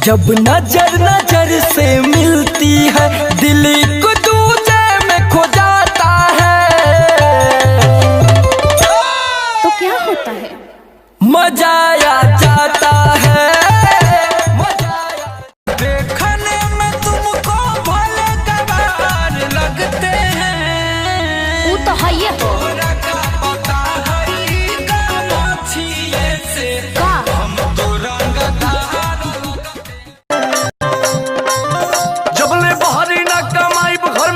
जब नजर नजर से मिलती है दिल को दूजे में खो जाता है। तो क्या होता है? मजा आ जाता है। देखने में तुमको भले गवार लगते हैं। वो तो है ये हो। जबले बहरी न कमाई घर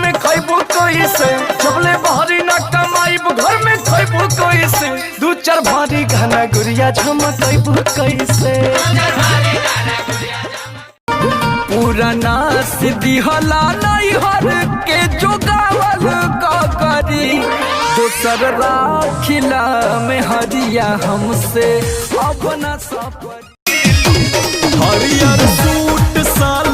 में खैबू कैसे, दू चार भारी घना गुड़िया झमकैबू कैसे। पुराना सिद्धि हला नहीं हर के जोगावल का करी, दोसर राखिला में हरिया हमसे अपना सफर। हरियर सूट साल